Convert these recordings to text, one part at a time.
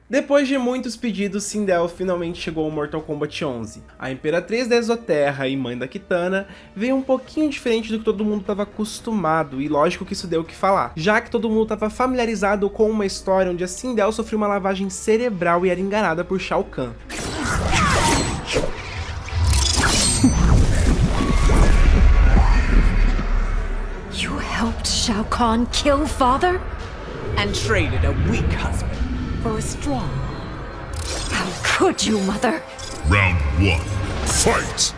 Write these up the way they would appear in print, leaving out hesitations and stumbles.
Depois de muitos pedidos, Sindel finalmente chegou ao Mortal Kombat 11. A Imperatriz da Exoterra e mãe da Kitana veio um pouquinho diferente do que todo mundo estava acostumado, e lógico que isso deu o que falar, já que todo mundo estava familiarizado com uma história onde a Sindel sofreu uma lavagem cerebral e era enganada por Shao Kahn. You helped Shao Kahn kill father? And traded a weak husband for a strong one. How could you, mother? Round 1. Fight!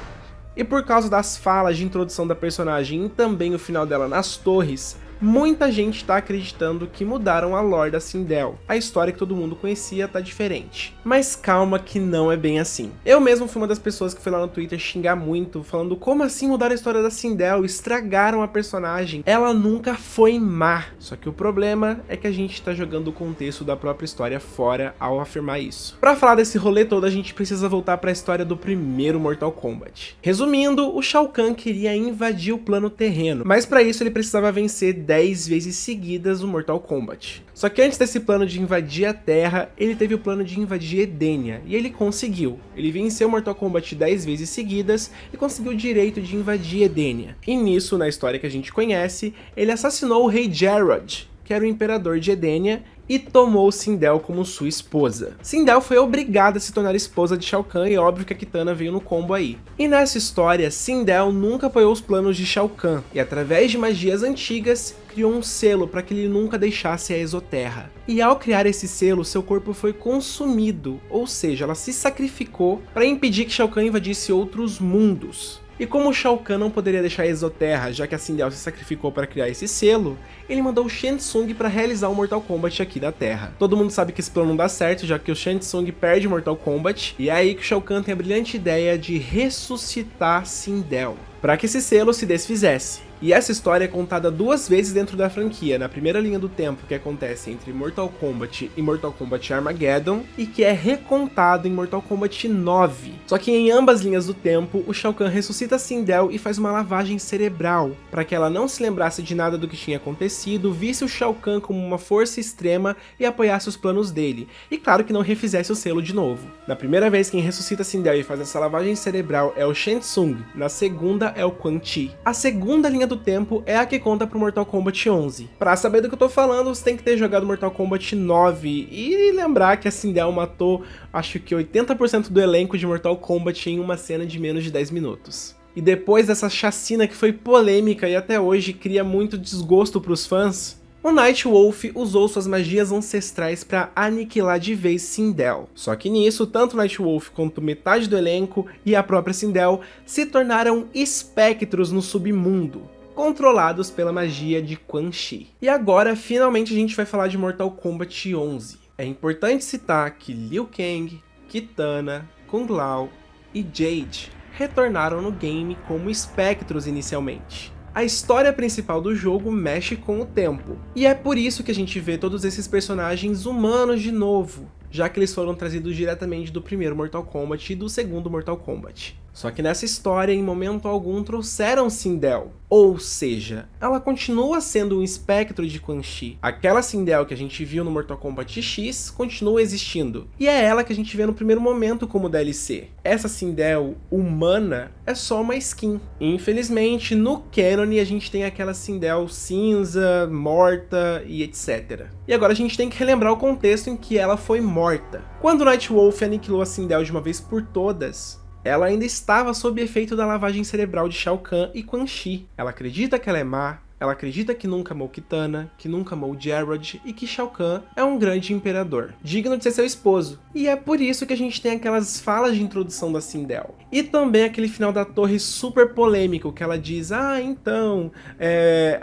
E por causa das falas de introdução da personagem e também o final dela nas torres, muita gente tá acreditando que mudaram a lore da Sindel. A história que todo mundo conhecia tá diferente. Mas calma que não é bem assim. Eu mesmo fui uma das pessoas que foi lá no Twitter xingar muito, falando como assim mudaram a história da Sindel, estragaram a personagem. Ela nunca foi má. Só que o problema é que a gente tá jogando o contexto da própria história fora ao afirmar isso. Pra falar desse rolê todo, a gente precisa voltar pra história do primeiro Mortal Kombat. Resumindo, o Shao Kahn queria invadir o plano terreno, mas pra isso ele precisava vencer 10 vezes seguidas o Mortal Kombat. Só que antes desse plano de invadir a Terra, ele teve o plano de invadir Edenia, e ele conseguiu. Ele venceu o Mortal Kombat 10 vezes seguidas e conseguiu o direito de invadir Edenia. E nisso, na história que a gente conhece, ele assassinou o rei Jarrod, que era o imperador de Edenia, e tomou Sindel como sua esposa. Sindel foi obrigada a se tornar esposa de Shao Kahn, e óbvio que a Kitana veio no combo aí. E nessa história, Sindel nunca apoiou os planos de Shao Kahn, e através de magias antigas, criou um selo para que ele nunca deixasse a Exoterra. E ao criar esse selo, seu corpo foi consumido, ou seja, ela se sacrificou para impedir que Shao Kahn invadisse outros mundos. E como o Shao Kahn não poderia deixar a Exoterra, já que a Sindel se sacrificou para criar esse selo, ele mandou o Shang Tsung para realizar o Mortal Kombat aqui da Terra. Todo mundo sabe que esse plano não dá certo, já que o Shang Tsung perde o Mortal Kombat, e é aí que o Shao Kahn tem a brilhante ideia de ressuscitar Sindel, para que esse selo se desfizesse. E essa história é contada 2 vezes dentro da franquia, na primeira linha do tempo que acontece entre Mortal Kombat e Mortal Kombat Armageddon, e que é recontado em Mortal Kombat 9. Só que em ambas linhas do tempo, o Shao Kahn ressuscita Sindel e faz uma lavagem cerebral, para que ela não se lembrasse de nada do que tinha acontecido, visse o Shao Kahn como uma força extrema e apoiasse os planos dele, e claro que não refizesse o selo de novo. Na primeira vez quem ressuscita Sindel e faz essa lavagem cerebral é o Shang Tsung, na segunda é o Quan Chi. A segunda linha do tempo é a que conta pro Mortal Kombat 11. Pra saber do que eu tô falando, você tem que ter jogado Mortal Kombat 9 e lembrar que a Sindel matou, acho que 80% do elenco de Mortal Kombat em uma cena de menos de 10 minutos. E depois dessa chacina que foi polêmica e até hoje cria muito desgosto pros fãs, o Nightwolf usou suas magias ancestrais para aniquilar de vez Sindel. Só que nisso, tanto Nightwolf quanto metade do elenco e a própria Sindel se tornaram espectros no submundo, controlados pela magia de Quan Chi. E agora, finalmente, a gente vai falar de Mortal Kombat 11. É importante citar que Liu Kang, Kitana, Kung Lao e Jade retornaram no game como espectros inicialmente. A história principal do jogo mexe com o tempo, e é por isso que a gente vê todos esses personagens humanos de novo, já que eles foram trazidos diretamente do primeiro Mortal Kombat e do segundo Mortal Kombat. Só que nessa história, em momento algum, trouxeram Sindel. Ou seja, ela continua sendo um espectro de Quan Chi. Aquela Sindel que a gente viu no Mortal Kombat X continua existindo. E é ela que a gente vê no primeiro momento como DLC. Essa Sindel humana é só uma skin. Infelizmente, no canon a gente tem aquela Sindel cinza, morta e etc. E agora a gente tem que relembrar o contexto em que ela foi morta. Quando Nightwolf aniquilou a Sindel de uma vez por todas, ela ainda estava sob efeito da lavagem cerebral de Shao Kahn e Quan Chi. Ela acredita que ela é má, ela acredita que nunca amou Kitana, que nunca amou Jarrod e que Shao Kahn é um grande imperador, digno de ser seu esposo. E é por isso que a gente tem aquelas falas de introdução da Sindel. E também aquele final da torre super polêmico, que ela diz, então,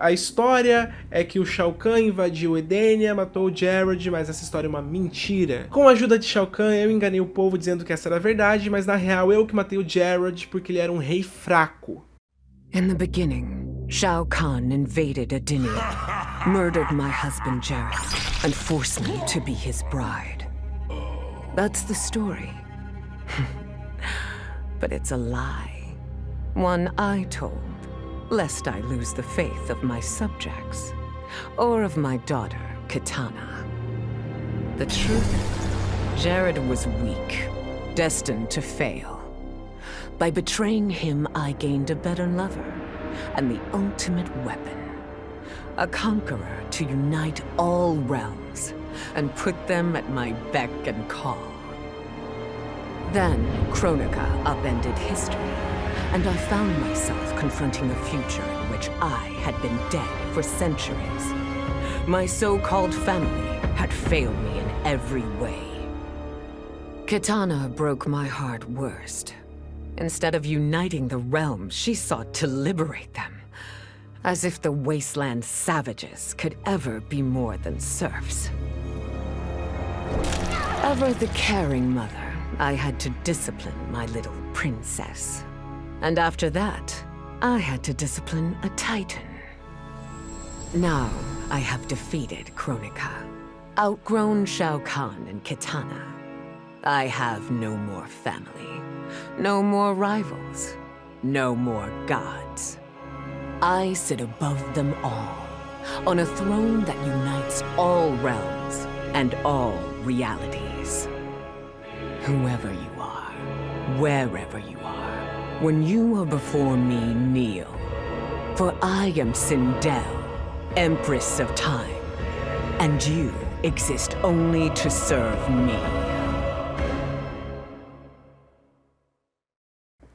a história é que o Shao Kahn invadiu Edenia, matou o Jarrod, mas essa história é uma mentira. Com a ajuda de Shao Kahn, eu enganei o povo dizendo que essa era a verdade, mas na real eu que matei o Jarrod porque ele era um rei fraco. In the beginning, Shao Kahn invaded Edenia, murdered my husband Jarrod, and forced me to be his bride. That's the story. But it's a lie. One I told, lest I lose the faith of my subjects, or of my daughter, Kitana. The truth Jared was weak, destined to fail. By betraying him, I gained a better lover and the ultimate weapon. A conqueror to unite all realms and put them at my beck and call. Then, Kronika upended history, and I found myself confronting a future in which I had been dead for centuries. My so-called family had failed me in every way. Kitana broke my heart worst. Instead of uniting the realms, she sought to liberate them. As if the wasteland savages could ever be more than serfs. Ever the caring mother, I had to discipline my little princess. And after that, I had to discipline a titan. Now, I have defeated Kronika, outgrown Shao Kahn and Kitana. I have no more family, no more rivals, no more gods. I sit above them all, on a throne that unites all realms and all realities. Whoever you are, wherever you are, when you are before me, kneel. For I am Sindel, Empress of Time, and you exist only to serve me.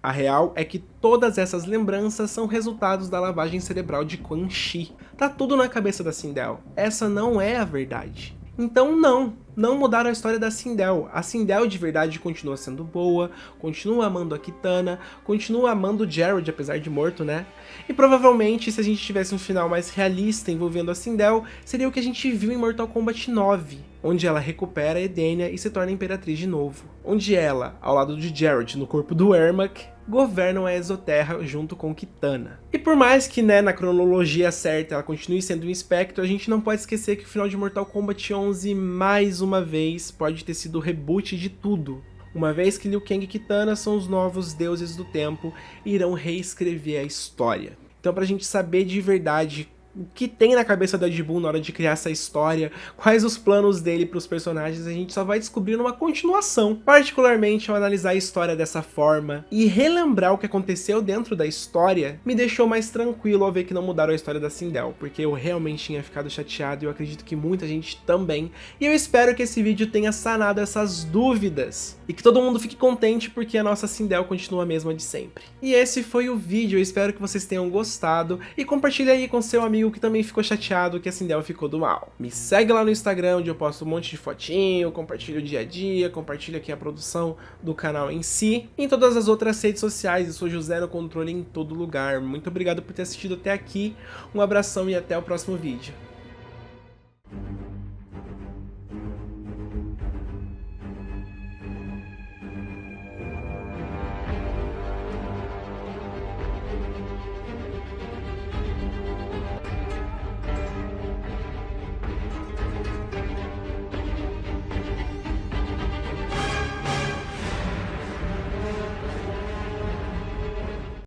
A real é que todas essas lembranças são resultados da lavagem cerebral de Quan Chi. Tá tudo na cabeça da Sindel. Essa não é a verdade. Então não mudaram a história da Sindel. A Sindel de verdade continua sendo boa, continua amando a Kitana, continua amando o Jared, apesar de morto, né? E provavelmente, se a gente tivesse um final mais realista envolvendo a Sindel, seria o que a gente viu em Mortal Kombat 9, onde ela recupera a Edenia e se torna Imperatriz de novo. Onde ela, ao lado de Jared no corpo do Ermac, governam a Exoterra junto com Kitana. E por mais que, né, na cronologia certa ela continue sendo um espectro, a gente não pode esquecer que o final de Mortal Kombat 11, mais uma vez, pode ter sido o reboot de tudo. Uma vez que Liu Kang e Kitana são os novos deuses do tempo e irão reescrever a história. Então, pra gente saber de verdade o que tem na cabeça do Ed Boon na hora de criar essa história, quais os planos dele para os personagens, a gente só vai descobrir numa continuação. Particularmente ao analisar a história dessa forma e relembrar o que aconteceu dentro da história, me deixou mais tranquilo ao ver que não mudaram a história da Sindel, porque eu realmente tinha ficado chateado e eu acredito que muita gente também. E eu espero que esse vídeo tenha sanado essas dúvidas e que todo mundo fique contente porque a nossa Sindel continua a mesma de sempre. E esse foi o vídeo, eu espero que vocês tenham gostado e compartilhe aí com seu amigo que também ficou chateado que a Sindel ficou do mal. Me segue lá no Instagram, onde eu posto um monte de fotinho, compartilho o dia a dia, compartilho aqui a produção do canal em si, e em todas as outras redes sociais. Eu sou José no Controle em todo lugar. Muito obrigado por ter assistido até aqui, um abração e até o próximo vídeo.